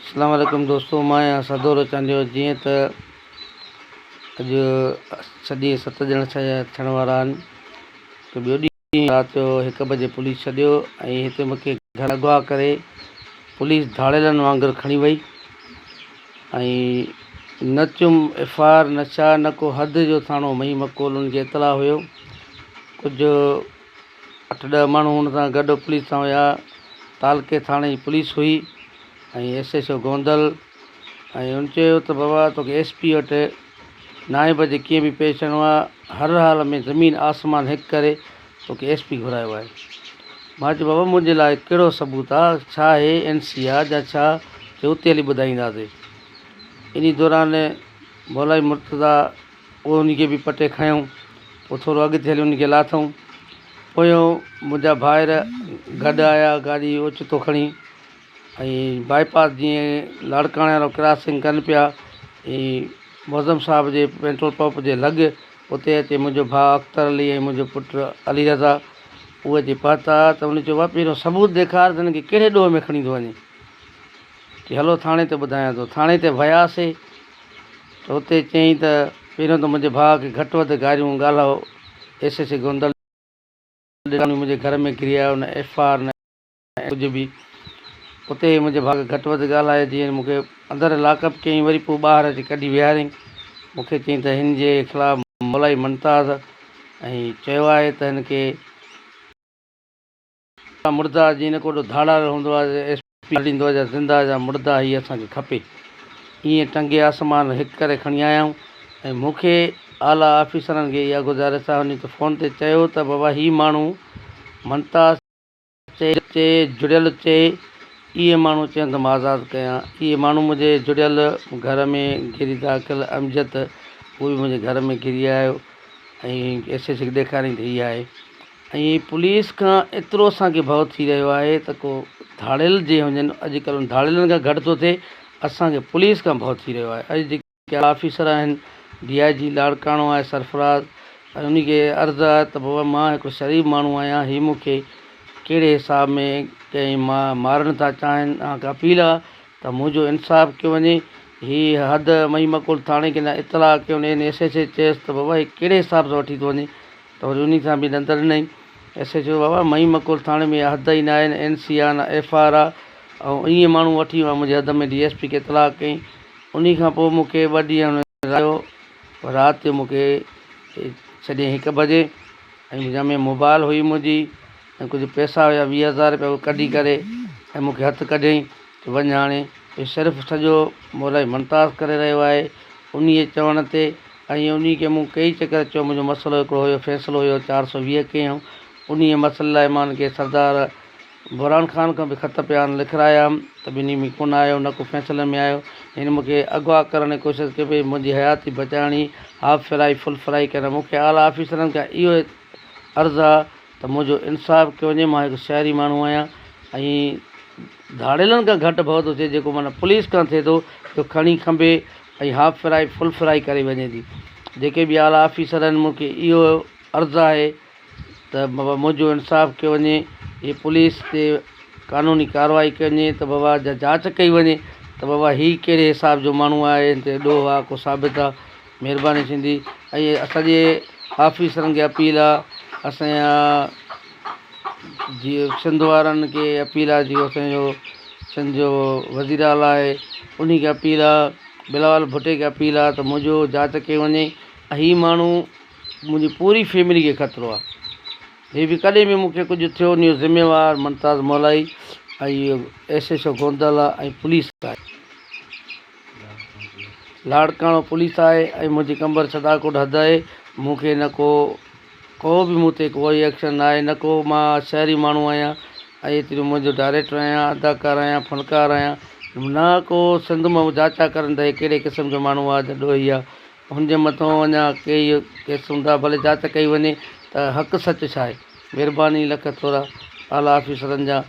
अस्सलाम वालेकुम दोस्तों, मैं सदोर चांदियो जीअं त अॼु सॼे 7 ॼणा थियण वारा आहिनि। त ॿियो ॾींहुं राति जो 1 बजे पुलिस छॾियो ऐं हिते मूंखे घर अगवा करे पुलिस धाड़ेलनि वांगुरु खणी वई ऐं न चुम FIR न छा न को हद जो थाणो मई मकोल उनखे इतला हुयो। कुझु 8-10 माण्हू हुन सां गॾु पुलिस सां हुया। तालके थाणे जी पुलिस हुई ऐं SHO गोंदल ऐं उन चयो त बाबा तोखे SP वटि 9 बजे कीअं बि पेश थियणो आहे, हर हाल में ज़मीन आसमान हिकु करे तोखे SP घुरायो आहे। मां चयो बाबा मुंहिंजे लाइ कहिड़ो सबूत आहे, छा आहे NC आहे या छा, चयो उते हली ॿुधाईंदासीं। इन दौरान मौलाई मुर्तज़ा उहो उनखे बि पटे खयूं, पोइ थोरो अॻिते हली उनखे लाथऊं। पोयों मुंहिंजा भाइर गॾु आया गाॾी ओचितो खणी ऐं बाईपास जीअं लाड़काणे वारो क्रॉसिंग कनि पिया ऐं मौज़म साहब जे पेट्रोल पंप जे लॻ उते अचे मुंहिंजो भाउ अख्तर अली ऐं मुंहिंजो पुटु अली रज़ा उहे अची पहुता त उन चयो बाबा पहिरियों सबूत ॾेखार त हिनखे कहिड़े ॾोह में खणी थो वञे। की हलो थाणे ते ॿुधायां थो। थाणे ते वियासीं त उते चयईं त पहिरियों त मुंहिंजे भाउ खे घटि वधि गारियूं ॻाल्हायो, SHO गोंदल मुंहिंजे घर में किरी आयो, न FIR न कुझु बि। उते मुंहिंजे भाउ खे घटि वधि ॻाल्हाए जीअं मूंखे अंदरि लाकअप कयईं, वरी पोइ ॿाहिरि अची कढी विहारियईं। मूंखे चयईं त हिन जे ख़िलाफ़ु मौलाई मुमताज़ ऐं चयो आहे त हिनखे मुर्दा जीअं कोॾो धाड़ा हूंदो आहे SP ॾींदो आहे या ज़िंदा जा मुर्दा हीअ असांखे खपे। ईअं टंगे आसमान हिकु करे खणी आया आहियूं ऐं मूंखे आला ऑफिसरनि खे इहा गुज़ारिश आहे, वञी त फ़ोन ते चयो त बाबा हीअ माण्हू मुमताज़ चए जुड़ियल चए, इहे माण्हू चवनि त मां आज़ादु कयां। इहे माण्हू मुंहिंजे जुड़ियल घर में घिरी दाख़िल अमजद उहो बि मुंहिंजे घर में घिरी आयो ऐं SHO खे ॾेखारियईं त हीअ आहे। ऐं पुलिस खां एतिरो असांखे भउ थी रहियो आहे त को धाड़ेल जे हुजनि, अॼुकल्ह धाड़ेलनि खां घटि थो थिए, असांखे पुलिस खां भउ थी रहियो आहे। अॼु जेके ऑफिसर आहिनि, DIG लाड़काणो आहे सरफराज़, ऐं उनखे अर्ज़ु आहे त बाबा मां हिकिड़ो शरीफ़ माण्हू आहियां, हीअ मूंखे कहिड़े हिसाब में कंहिं मारणु था चाहिनि। तव्हांखे अपील आहे त मुंहिंजो इंसाफ़ु कयो वञे। हीअ हद मई मकोल थाणे खे न इतला कयो वञे। SHO चयसि त बाबा हीअ कहिड़े हिसाब सां वठी थो वञे, त वरी उन सां बि ॾंद ॾिनई। SHO बाबा मई मकोल थाणे में हद ई न आहे, न NC आहे न FIR आहे, ऐं ईअं माण्हू वठी वियो आहे मुंहिंजे हद में। DSP खे इतला कयईं। उन खां पोइ मूंखे 2 ॾींहं रहियो। राति जो मूंखे छॾे 1 बजे ऐं मुंहिंजा में मोबाइल हुई मुंहिंजी ऐं कुझु पैसा हुया 20,000 रुपया, उहे कढी करे ऐं मूंखे हथु कढियईं त वञ हाणे। सिर्फ़ु सॼो मौलाई मुमताज़ करे रहियो आहे उन चवण ते। ऐं उन खे मूं कई चकर चयो, मुंहिंजो मसइलो हिकिड़ो हुयो, फ़ैसिलो हुयो 420 कयऊं। उन मसइले लाइ मां उनखे सरदार बुरहान खान खां बि ख़त पिया लिखाया त ॿिन्ही में कोन आयो, न को फ़ैसिले में आयो। हिन मूंखे अगवा करण जी कोशिशि कई पई, मुंहिंजी हयाती बचाइणी, हाफ फ्राई फुल फ्राई करणु। मूंखे आला ऑफिसरनि खां इहो अर्ज़ु आहे त मुंहिंजो इंसाफ़ु कयो वञे। मां हिकु शहरी माण्हू आहियां ऐं धाड़ेलनि खां घटि भउ थो थिए जेको माना पुलिस खां थिए थो, जो खणी खंबे ऐं हाफ फ्राई फुल फ्राई करे वञे थी। जेके बि आला ऑफिसर आहिनि, मूंखे इहो अर्ज़ु आहे त बाबा मुंहिंजो इंसाफ़ु कयो वञे। हीअ पुलिस ते कानूनी कार्रवाई कई वञे त बाबा जांच कई वञे त बाबा हीअ कहिड़े हिसाब जो माण्हू आहे, हिन ते ॾोह आहे, को साबित आहे, महिरबानी थींदी। ऐं सॼे ऑफिसरनि खे अपील आहे, असांजा जीअं सिंध वारनि खे अपील आहे, जीअं असांजो सिंध जो वज़ीर आला आहे उनखे अपील आहे, बिलावल भुट्टे खे अपील आहे त मुंहिंजो जांच कई वञे। हीअ माण्हू मुंहिंजी पूरी फैमिली खे ख़तरो आहे। हीअ बि कॾहिं बि मूंखे कुझु थियो न, इहो ज़िम्मेवारु मुमताज़ मौलाई ऐं इहो SHO गोंदल आहे ऐं पुलिस आहे, लाड़काणो पुलिस आहे ऐं मुंहिंजी कंबर छदाकोट हद आहे। मूंखे न को बि मूं ते कोई एक्शन आहे, न को मां शहरी माण्हू आहियां ऐं एतिरो मुंहिंजो डायरेक्टर आहियां, अदाकार आहियां, फ़नकार आहियां, न को सिंध मां जांचा करनि त कहिड़े क़िस्म जो माण्हू आहे त ॾोही आहे। हुनजे मथां अञा कई केस हूंदा, भले जांच कई वञे त हक़ु सच छा आहे। महिरबानी लख थोरा आला ऑफिसरनि जा।